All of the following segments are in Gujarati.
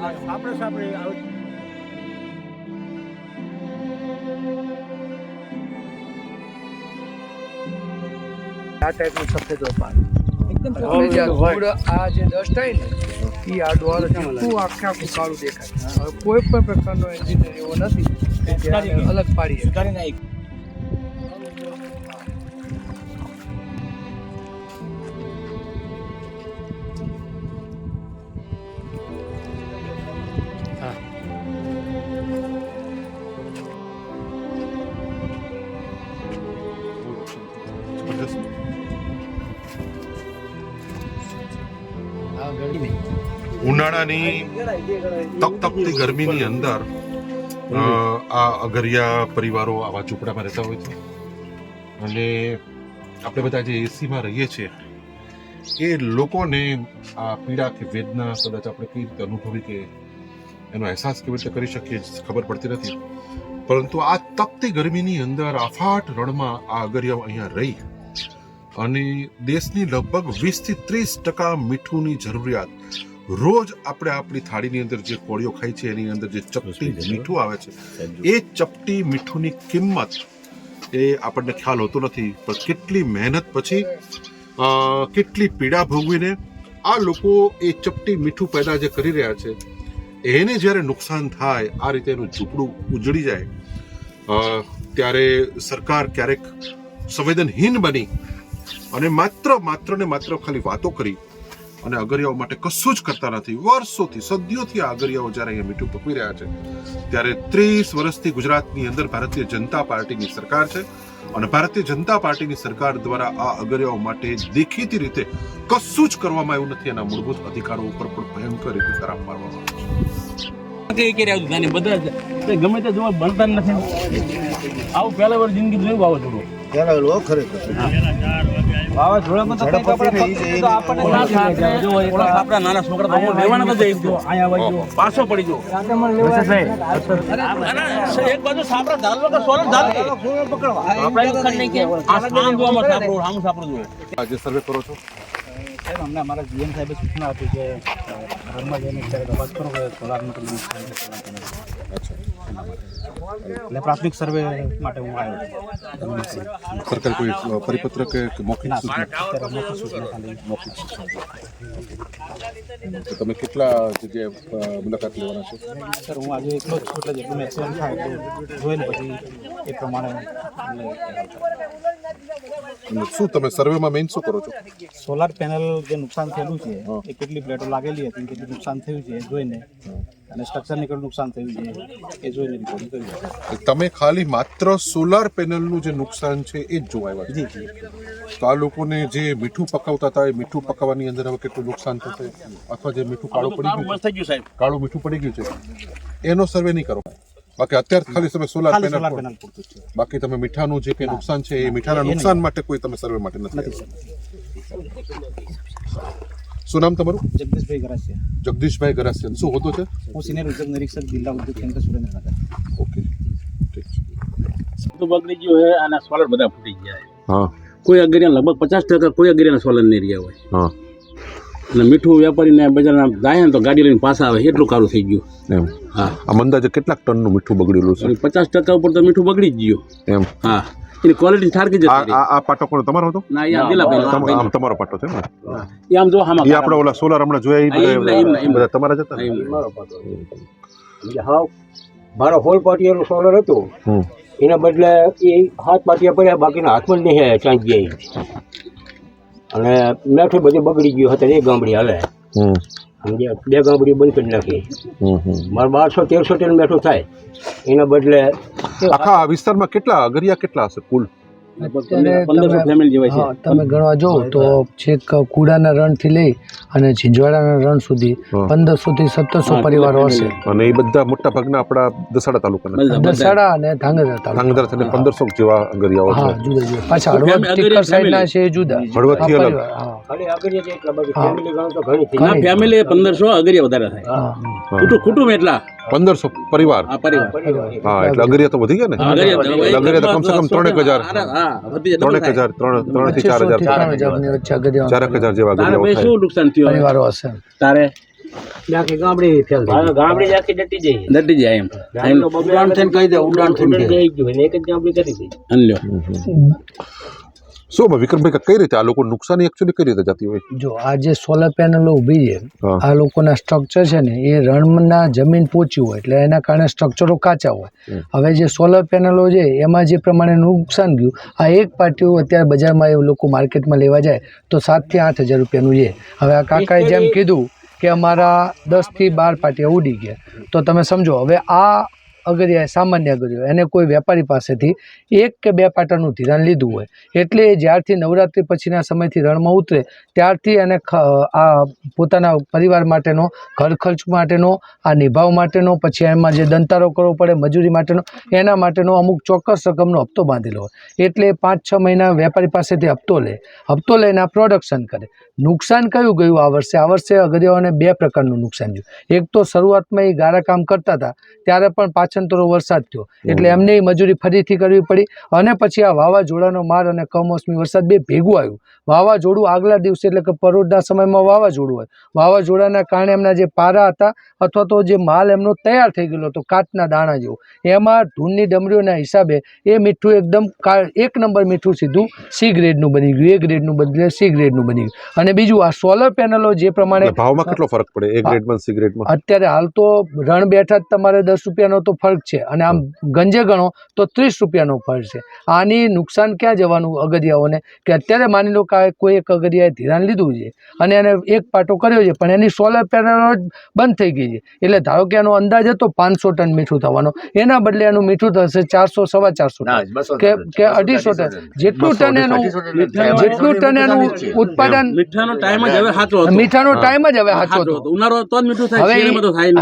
આ ટાઈપનું સફેદ પાણી એકદમ આ જે ડસ્ટ હોય ને એ આ દ્વારા આખું આખું કાળું દેખાય. કોઈ પણ પ્રકારનો એન્જિનિયર એવો નથી કે અલગ પાડીએ. ઉનાળાની તપતપતી ગરમીની અંદર આ અગરિયા પરિવારો આવા ઝૂંપડામાં રહેતા હોય છે અને આપણે બધા જે એસીમાં રહીએ છીએ એ લોકોને આ પીડા કે વેદના કદાચ આપણે કઈ રીતે અનુભવી કે એનો અહેસાસ કેવી રીતે કરી શકીએ ખબર પડતી નથી. પરંતુ આ તપતી ગરમીની અંદર આફાટ રણમાં આ અગરિયાઓ અહીંયા રહી અને દેશની લગભગ 20-30% મીઠુંની જરૂરિયાત રોજ આપણે આપણી થાળીની અંદર જે કોળીઓ ખાઈ છે એની અંદર જે ચપટી મીઠું આવે છે એ ચપટી મીઠુંની કિંમત એ આપણને ખ્યાલ હોતો નથી. પણ કેટલી મહેનત પછી કેટલી પીડા ભોગવીને આ લોકો એ ચપટી મીઠું પેદા જે કરી રહ્યા છે એને જ્યારે નુકસાન થાય, આ રીતે એનું ઝૂંપડું ઉજળી જાય ત્યારે સરકાર ક્યારેક સંવેદનહીન બની અને માત્ર ને માત્ર ખાલી વાતો કરી અને અગરિયાઓ માટે કશું જ કરતા નથી. વર્ષોથી સદીઓથી આ અગરિયાઓ જ્યારે અહીંયા મીઠું પકવી રહ્યા છે ત્યારે 30 વર્ષથી ગુજરાતની અંદર ભારતીય જનતા પાર્ટીની સરકાર છે અને ભારતીય જનતા પાર્ટીની સરકાર દ્વારા આ અગરિયાઓ માટે દેખીતી રીતે કશું જ કરવામાં આવ્યું નથી. એના મૂળભૂત અધિકારો ઉપર પણ ભયંકર રીતે તરાપ મારવામાં આવે છે. ગમે તે જોવા બનતા નથી. આવું પહેલા વાર જિંદગી જોયું વાવાઝોડું. નાના છોકરા પાછો પડી ગયો. એક બાજુ સાપડા ધારવા કે સોલર આજે સર્વે કરો છો? અમને અમારા જીએમ સાહેબે સૂચના આપી કે ઘરમાં જઈને તપાસ કરો કે સોલાર મીટર એટલે પ્રાથમિક સર્વે માટે હું આવ્યો. સરકાર કોઈ પરિપત્ર કે મૌખિક તો તમે કેટલા જગ્યાએ મુલાકાત લેવાના છો? સર હું આજે એકલો જ છું એટલે જેટલું મેક્સિમમ થાય તો જોઈને પછી એ પ્રમાણે શું તમે સર્વેમાં મેઇન શું કરો છો? સોલાર પેનલ જે નુકસાન થયેલું છે એ કેટલી પ્લેટો લાગેલી હતી, કેટલું નુકસાન થયું છે એ જોઈને અને સ્ટ્રક્ચરને કેટલું નુકસાન થયું છે એ જોઈને રિપોર્ટ કર્યું. તમે ખાલી માત્ર સોલાર પેનલનું જે નુકસાન છે એ જ જોવા જી તો આ લોકોને જે મીઠું પકાવતા હતા એ મીઠું પકાવવાની અંદર હવે કેટલું નુકસાન થશે અથવા જે મીઠું કાળું પડી ગયું, કાળું મીઠું પડી ગયું છે એનો સર્વે નહીં કરો. બાકી અત્યારે ખાલી તમે સોલાર પેનલ બાકી તમે મીઠાનું જે કંઈ નુકસાન છે એ મીઠાના નુકસાન માટે કોઈ તમે સર્વે માટે નથી. શું નામ તમારું? જગદીશભાઈ ગરાસિયા. જગદીશભાઈ ગરાસિયા. શું હોતો છે? હું સિનિયર ઉદ્યોગ નિરીક્ષક જિલ્લા ઉદ્યોગ કેન્દ્ર સુરેન્દ્રનગર. ઓકે, ઠીક છે. તો બગડી ગયું છે અને સોલર બધા ફૂટી ગયા છે. હા, કોઈ અગરિયા લગભગ 50% કોઈ અગરિયાના સોલર નહીં રહ્યા હોય. હા, અને મીઠું વેપારીને બજારના જાય ને તો ગાડી લઈને પાછા આવે એટલું કારું થઈ ગયું. એમ? હા. આમ અંદાજે કેટલાક ટનનું મીઠું બગડેલું છે? 50% ઉપર તો મીઠું બગડી જ ગયું. એમ? હા, એની ક્વોલિટી ઠારકી જતી રહી. આ પાટો કોનો તમારો હતો? ના, એ દિલા ભાઈ. આમ તમારો પાટો છે ને? એ આમ જો આમાં એ આપણે ઓલા સોલાર હમણાં જોયા એ બધા તમારા જ હતા ને? હા, મારો હોલ પાટિયાનો સોલર હતો એના બદલે એ 7 પાટિયા પડ્યા, બાકીના હાથમાં જ નહીં ચાંચ ગયા અને મેઠું બધું બગડી ગયું હતું. એ ગામડી હાલે સમજ્યા, 2 ગામડી બંધ કરી નાખી. મારે 1200-1300 ટન મેઠું થાય એના બદલે આખા વિસ્તારમાં કેટલા અગરિયા કેટલા હશે કુલ? 1500 ફેમિલી જેવા છે. તમે ગણવા જાઓ તો છેક કુડાના રણથી લઈ અને ઝીંઝવાડાના રણ સુધી 1500 થી 1700 પરિવારો હશે. અને એ બધા મોટા ભાગના આપણા દસાડા તાલુકાના, દસાડા અને ધાંગધ્રા તાલુકા. ધાંગધ્રા થઈને 1500 જેવા અગરિયાઓ છે. હા, જુદા જુદા. પાછા હળવદ ટીકર સાઈડના છે જુદા, હળવદથી અલગ. ખાલી અગરિયા છે એટલા, બાકી ફેમિલી ગણો તો ઘણી થઈ. ના, ફેમિલી 1500 અગરિયા વધારે થાય. કુટુંબ એટલા 1500 પરિવાર. હા, એટલે અગરિયા તો વધી ગયા ને. અગરિયા તો કમસે કમ 3000 3 થી 4000 જેવા અગરિયાઓ શું નુકસાન થયું પરિવારો હશે. તારે આખી ગામડી ફેલ થઈ ગામડી આખી ડટી જાય એમ ઉડાન થઈને કહી દે ઉડાન થઈને જઈ ગયું એટલે એક જ ગામડી કરી દઈ અલ્યો શું વિક્રમભાઈ કઈ રીતે આ લોકો નુકસાની એકચ્યુઅલી કઈ રીતે જતી હોય? જો આ જે સોલર પેનલો ઊભી છે, આ લોકોના સ્ટ્રક્ચર છે ને એ રણના જમીન પોચી હોય એટલે એના કારણે સ્ટ્રક્ચરો કાચા હોય. હવે જે સોલર પેનલો છે એમાં જે પ્રમાણે નુકસાન ગયું, આ એક પાટીઓ અત્યારે બજારમાં એ લોકો માર્કેટમાં લેવા જાય તો 7,000 થી 8,000 રૂપિયાનું છે. હવે આ કાકાએ જેમ કીધું કે અમારા 10 થી 12 પાટિયા ઉડી ગયા, તો તમે સમજો હવે આ અગરિયા સામાન્ય અગરિયો એને કોઈ વેપારી પાસેથી 1 કે 2 પાટાનું ધિરાણ લીધું હોય એટલે જ્યારથી નવરાત્રિ પછીના સમયથી રણમાં ઉતરે ત્યારથી એને આ પોતાના પરિવાર માટેનો, ઘર ખર્ચ માટેનો, આ નિભાવ માટેનો, પછી એમાં જે દંતારો કરવો પડે મજૂરી માટેનો, એના માટેનો અમુક ચોક્કસ રકમનો હપ્તો બાંધેલો હોય. એટલે 5-6 મહિના વેપારી પાસેથી હપ્તો લઈને આ પ્રોડક્શન કરે. નુકસાન કયું ગયું આ વર્ષે અગરિયાઓને 2 પ્રકારનું નુકસાન ગયું. એક તો શરૂઆતમાં એ ગારા કામ કરતા હતા ત્યારે પણ પાછંતરો વરસાદ થયો એટલે એમને મજૂરી ફરીથી કરવી પડી, અને પછી આ વાવાઝોડાનો માર અને કમોસમી વરસાદ બે ભેગું આવ્યું. વાવાઝોડું આગલા દિવસે એટલે કે પરોઢના સમયમાં વાવાઝોડું હોય, વાવાઝોડાના કારણે એમના જે પારા હતા અથવા તો જે માલ એમનો તૈયાર થઈ ગયેલો હતો કાચના દાણા જેવો, એમાં ધૂળની ડમરીઓના હિસાબે એ મીઠું એકદમ 1 નંબર મીઠું સીધું C ગ્રેડનું બની ગયું, A ગ્રેડનું બદલે C ગ્રેડનું બની ગયું. અને બીજું આ સોલર પેનલો જે પ્રમાણે ભાવમાં કેટલો ફરક પડે A ગ્રેડમાં C ગ્રેડમાં? અત્યારે હાલ તો રણ બેઠા જ તમારે 10 રૂપિયાનો તો ફરક છે, અને આમ ગંજે ગણો તો 30 રૂપિયાનો ફરક છે. આની નુકસાન ક્યાં જવાનું અગરિયાઓને કે અત્યારે માની લો કે કોઈ એક અગરિયાએ ધિરાણ લીધું છે અને એને 1 પાટો કર્યો છે પણ એની સોલર પેનલ બંધ થઈ ગઈ છે, એટલે ધારો કે એનો અંદાજ હતો 500 ટન મીઠું થવાનો, એના બદલે એનું મીઠું થશે 400-450 ટન કે 250 ટન. જેટલું ટન એનું ઉત્પાદન મીઠાનો ટાઈમ જ હવે સાચો હતો.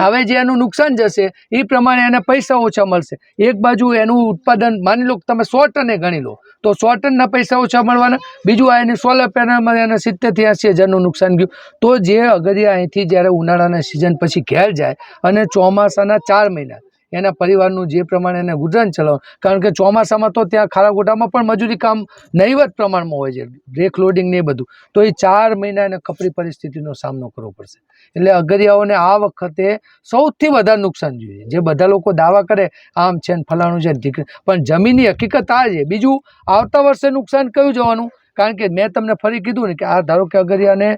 હવે જે એનું નુકસાન જશે એ પ્રમાણે એને પૈસા ઓછા મળશે. એક બાજુ એનું ઉત્પાદન માની લો તમે 100 ટને ગણી લો તો 100 ટનના પૈસા ઓછા મળવાના, બીજું આ એની સોલર પેનલમાં એને 70,000 થી 80,000નું નુકસાન ગયું. તો જે અગરિયા અહીંથી જ્યારે ઉનાળાના સિઝન પછી ઘેર જાય અને ચોમાસાના 4 મહિના એના પરિવારનું જે પ્રમાણે એને ગુજરાન ચલાવવાનું, કારણ કે ચોમાસામાં તો ત્યાં ખારાગોટામાં પણ મજૂરી કામ નહીવત પ્રમાણમાં હોય છે, બ્રેક લોડિંગ ને એ બધું, તો એ 4 મહિના એને કપરી પરિસ્થિતિનો સામનો કરવો પડશે. એટલે અગરિયાઓને આ વખતે સૌથી વધારે નુકસાન જોઈએ. જે બધા લોકો દાવા કરે આમ છે ને ફલાણું છે પણ જમીનની હકીકત આ છે. બીજું આવતા વર્ષે નુકસાન કયું જવાનું, કારણ કે મેં તમને ફરી કીધું ને કે આ ધારો કે અગરિયાને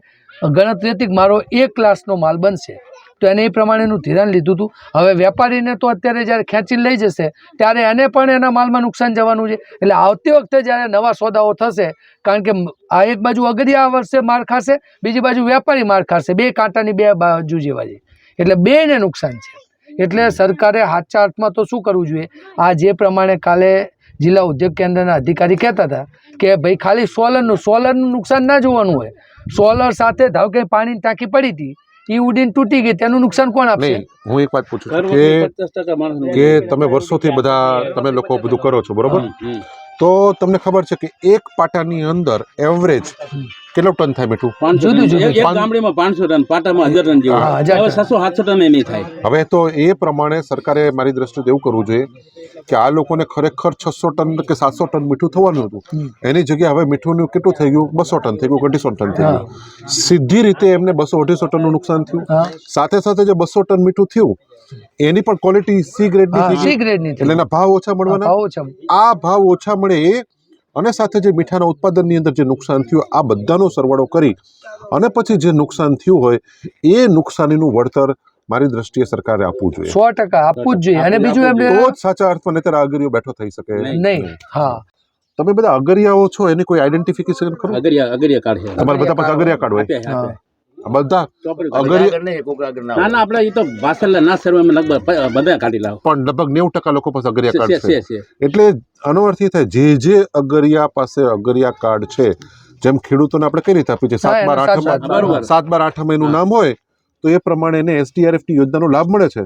ગણતરી હતી કે મારો 1 લાખનો માલ બનશે તો એને એ પ્રમાણેનું ધિરાણ લીધું હતું. હવે વેપારીને તો અત્યારે જ્યારે ખેંચીને લઈ જશે ત્યારે એને પણ એના માલમાં નુકસાન જવાનું છે. એટલે આવતી વખતે જ્યારે નવા સોદાઓ થશે, કારણ કે આ એક બાજુ અગરિયા આ વર્ષે માર ખાશે, બીજી બાજુ વેપારી માર ખાશે, 2 કાંટાની 2 બાજુ જેવા છે, એટલે બેને નુકસાન છે. એટલે સરકારે સાચા અર્થમાં તો શું કરવું જોઈએ, આ જે પ્રમાણે કાલે જિલ્લા ઉદ્યોગ કેન્દ્રના અધિકારી કહેતા હતા કે ભાઈ ખાલી સોલરનું નુકસાન ના જોવાનું હોય. સોલર સાથે ધારો કે પાણીની ટાંકી પડી હતી એ ઉડીને તૂટી ગઈ, તેનું નુકસાન કોણ આપશે? હું એક વાત પૂછું કે તમે વર્ષોથી તમે લોકો બધું કરો છો બરોબર, તો તમને ખબર છે કે 1 પાટાની અંદર એવરેજ કેટલો ટન થાય મીઠું? ગામડીમાં 500 ટન, પાટામાં 1000 ટન જેવું, 600-700 ટન એ નહીં થાય. હવે તો એ પ્રમાણે સરકારે મારી દ્રષ્ટિએ એવું કરવું જોઈએ કે આ લોકોને ખરેખર 600 ટન કે 700 ટન મીઠું થવાનું હતું, એની જગ્યાએ હવે મીઠુંનું કેટલું થઈ ગયું? 200 ટન થઈ ગયું, 250 ટન થઈ ગયું. સીધી રીતે એમને 200-250 ટનનું નુકસાન થયું. સાથે સાથે જે 200 ટન મીઠું થયું એની પણ ક્વોલિટી C ગ્રેડની થઈ ગઈ, એટલે એના ભાવ ઓછા મળવાના. આ ભાવ ઓછા મળે અને સાથે જે મીઠાના ઉત્પાદનની અંદર જે નુકસાન થયું આ બધાનો સરવાળો કરી અને પછી જે નુકસાન થયું હોય એ નુકસાનીનું વળતર મારી દ્રષ્ટિએ સરકારે આપવું જોઈએ. 100% આપવું જ જોઈએ. અને બીજું એમ તો જ સાચા અર્થમાં નહીતર અગરિયો બેઠો થઈ શકે નહીં. હા, તમે બધા અગરિયાઓ છો, એની કોઈ આઈડેન્ટિફિકેશન ખરું? અગરિયા કાર્ડ છે તમારા બધા પાસે અગરિયા કાર્ડ હોય? બધા અગરિયા ના આપણે એ તો વાસલ ના સર્વે લગભગ બધા કાઢી લાવો, પણ લગભગ 90% લોકો પાસે અગરિયા કાર્ડ છે. એટલે આનો અર્થ એ થાય જે અગરિયા પાસે અગરિયા કાર્ડ છે, જેમ ખેડૂતોને આપણે કઈ રીતે આપી છે 7/8 એનું નામ હોય તો એ પ્રમાણે એને SDRF ની યોજનાનો લાભ મળે છે.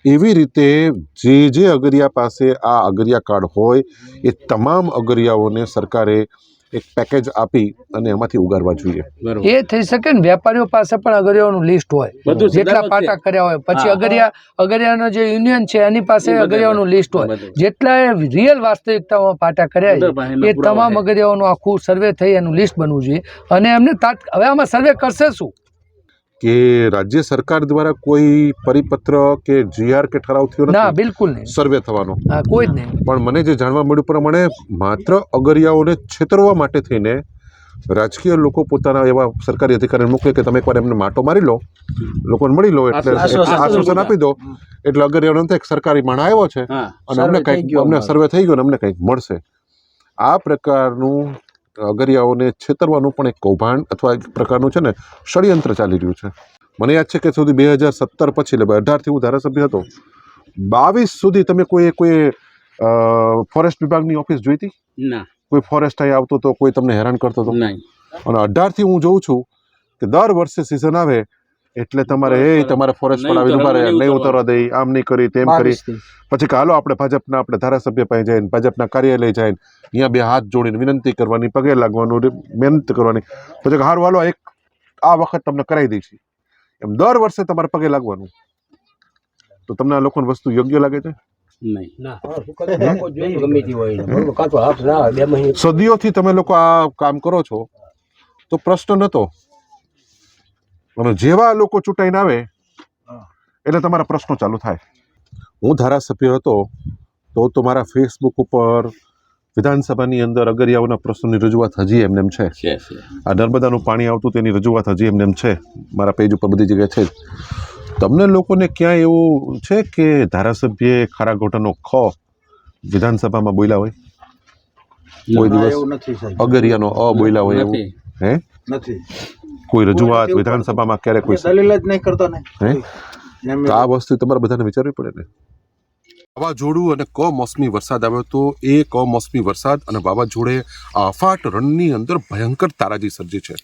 એવી રીતે જે અગરિયા પાસે આ અગરિયા કાર્ડ હોય એ તમામ અગરિયાઓને સરકારે એક પેકેજ આપી અને એમાંથી ઉગારવા જોઈએ. એ થઈ શકે ને. વેપારીઓ પાસે પણ અગરિયાઓનું લિસ્ટ હોય, જેટલા પાટા કર્યા હોય, પછી અગરિયાનો જે યુનિયન છે એની પાસે અગરિયાઓનું લિસ્ટ હોય, જેટલા રિયલ વાસ્તવિકતામાં પાટા કર્યા છે એ તમામ અગરિયાઓનું આખું સર્વે થઈ એનું લિસ્ટ બનવું જોઈએ. અને એમને હવે આમાં સર્વે કરશે શું? કે રાજ્ય સરકાર દ્વારા કોઈ પરિપત્ર કે GR કે ઠરાવ થયો ના નથી બિલકુલ નહીં, સર્વે થવાનો? હા કોઈ જ નહીં. પણ મને જે જાણવા મળ્યું પ્રમાણે માત્ર અગરિયાઓને છેતરવા માટે થઈને રાજકીય લોકો પોતાના એવા સરકારી અધિકારીને મોકલે કે તમે એકવાર એમને માટો મારી લો, લોકોને મળી લો, એટલે આશ્વાસન આપી દો, એટલે અગરિયાઓને એક સરકારી માણ આવ્યો છે અને અમને કંઈક અમને સર્વે થઈ ગયો ને અમને કંઈક મળશે. આ પ્રકારનું અગરિયાઓને છેતરવાનું પણ એક કૌભાંડ અથવા એક પ્રકારનું છે ને ષડયંત્ર ચાલી રહ્યું છે. મને યાદ છે કે સુધી 2017 પછી એટલે 18થી હું ધારાસભ્ય હતો, 22 સુધી તમે કોઈ ફોરેસ્ટ વિભાગની ઓફિસ જોઈ હતી? ના, કોઈ ફોરેસ્ટ અહીં આવતો તો કોઈ તમને હેરાન કરતો હતો? નહીં. અને 18થી હું જોઉં છું કે દર વર્ષે સિઝન આવે એટલે તમારે ફોરેસ્ટ વાળા આવીને ઉભા રહ્યા, નહીં ઉતરવા દે, આમ નહીં કરી, તેમ કરી. પછી કે હાલો આપણે ભાજપના ધારાસભ્ય પાસે જઈને, ભાજપના કાર્યાલય જઈને અહીંયા બે હાથ જોડીને વિનંતી કરવાની, પગે લાગવાનું, મહેનત કરવાની. પછી હારું હાલો આ વખત તમને કરાવી દઈ છીએ. એમ દર વર્ષે તમારે પગે લાગવાનું. તો તમને આ લોકોની વસ્તુ યોગ્ય લાગે છે? સદીઓથી તમે લોકો આ કામ કરો છો તો પ્રશ્ન નતો, અને જેવા લોકો ચૂંટાઈને આવે એટલે તમારા પ્રશ્નો ચાલુ થાય. હું ધારાસભ્ય હતો તો મારા ફેસબુક ઉપર વિધાનસભાની અંદર અગરિયાઓના પ્રશ્નોની રજૂઆત હજી એમને એમ છે. આ નર્મદાનું પાણી આવતું તેની રજૂઆત હજી એમને એમ છે, મારા પેજ ઉપર બધી જગ્યાએ છે જ. તમને લોકોને ક્યાંય એવું છે કે ધારાસભ્ય ખારા ગોટાનો ખ વિધાનસભામાં બોલ્યા હોય? કોઈ દિવસ અગરિયાનો અ બોલ્યા હોય એવું હે નથી? કોઈ રજૂઆત વિધાનસભામાં ક્યારે કોઈ દલીલ જ નહીં કરતો ને. તો આ વસ્તુ તમારે બધાને વિચારવી પડે ને. વાવાઝોડું અને કમોસમી વરસાદ આવ્યો તો એ કમોસમી વરસાદ અને વાવાઝોડે અફાટ રણની અંદર ભયંકર તારાજી સર્જી છે.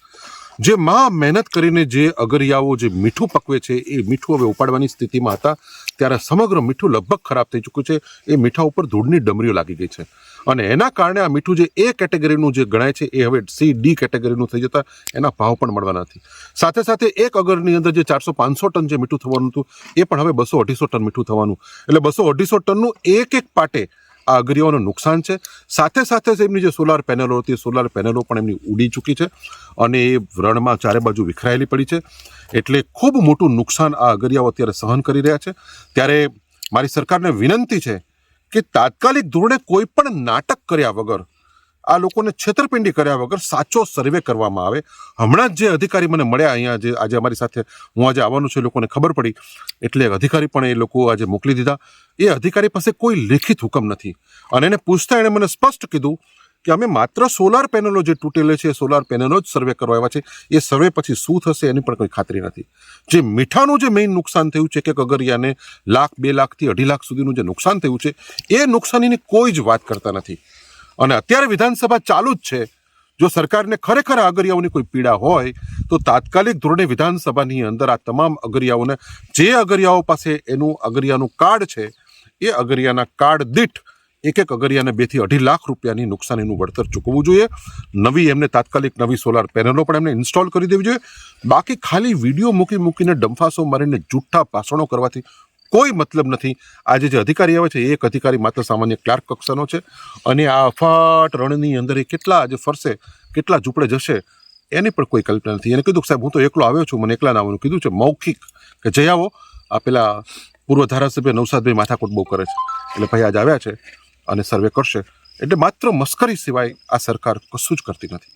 જે મહેનત કરીને જે અગરિયાઓ જે મીઠું પકવે છે એ મીઠું હવે ઉપાડવાની સ્થિતિમાં હતા ત્યારે સમગ્ર મીઠું લગભગ ખરાબ થઈ ચૂક્યું છે. એ મીઠા ઉપર ધૂળની ડમરીઓ લાગી ગઈ છે અને એના કારણે આ મીઠું જે A કેટેગરીનું જે ગણાય છે એ હવે C, D કેટેગરીનું થઈ જતા એના ભાવ પણ મળવાના નથી. સાથે સાથે એક અગરની અંદર જે 400-500 ટન જે મીઠું થવાનું હતું એ પણ હવે 200-250 ટન મીઠું થવાનું. એટલે 200-250 ટનનું એક પાટે આ અગરિયાઓનું નુકસાન છે. સાથે સાથે એમની જે સોલાર પેનલો હતી, સોલાર પેનલો પણ એમની ઉડી ચૂકી છે અને એ રણમાં ચારે બાજુ વિખરાયેલી પડી છે. એટલે ખૂબ મોટું નુકસાન આ અગરિયાઓ અત્યારે સહન કરી રહ્યા છે. ત્યારે મારી સરકારને વિનંતી છે કે તાત્કાલિક ધોરણે કોઈ પણ નાટક કર્યા વગર, આ લોકોને છેતરપિંડી કર્યા વગર સાચો સર્વે કરવામાં આવે. હમણાં જ જે અધિકારી મને મળ્યા અહીંયા, જે આજે અમારી સાથે હું આજે આવવાનું છું, એ લોકોને ખબર પડી એટલે અધિકારી પણ એ લોકો આજે મોકલી દીધા. એ અધિકારી પાસે કોઈ લેખિત હુકમ નથી અને એને પૂછતા એણે મને સ્પષ્ટ કીધું કે અમે માત્ર સોલાર પેનલો જે તૂટેલે છે એ સોલાર પેનલો જ સર્વે કરવા આવ્યા છે. એ સર્વે પછી શું થશે એની પણ કોઈ ખાતરી નથી. જે મીઠાનું જે મેઇન નુકસાન થયું છે કે અગરિયાને 1,00,000, 2 લાખથી 2.5 લાખ સુધીનું જે નુકસાન થયું છે એ નુકસાનીની કોઈ જ વાત કરતા નથી. અને અત્યારે વિધાનસભા ચાલુ જ છે. જો સરકારને ખરેખર આ અગરિયાઓની કોઈ પીડા હોય તો તાત્કાલિક ધોરણે વિધાનસભાની અંદર આ તમામ અગરિયાઓને, જે અગરિયાઓ પાસે એનું અગરિયાનું કાર્ડ છે એ અગરિયાના કાર્ડ દીઠ એક અગરિયાને 2 થી 2.5 લાખ રૂપિયાની નુકસાનીનું વળતર ચૂકવવું જોઈએ. નવી એમને તાત્કાલિક નવી સોલાર પેનલો પણ એમને ઇન્સ્ટોલ કરી દેવી જોઈએ. બાકી ખાલી વિડીયો મૂકીને ડંફાસો મારીને જૂઠા ભાષણો કરવાથી કોઈ મતલબ નથી. આજે જે અધિકારી આવે છે એ એક અધિકારી માત્ર સામાન્ય ક્લાર્ક કક્ષાનો છે અને આ અફાટ રણની અંદર એ કેટલા આજે ફરશે, કેટલા ઝૂંપડે જશે એની પણ કોઈ કલ્પના નથી. એને કીધું કે સાહેબ હું તો એકલો આવ્યો છું, મને એકલા ના આવવાનું કીધું છે મૌખિક કે જઈ આવો. આ પેલા પૂર્વ ધારાસભ્ય નવસાદભાઈ માથાકૂટ બહુ કરે છે એટલે ભાઈ આજ આવ્યા છે અને સર્વે કરશે. એટલે માત્ર મસ્કરી સિવાય આ સરકાર કશું જ કરતી નથી.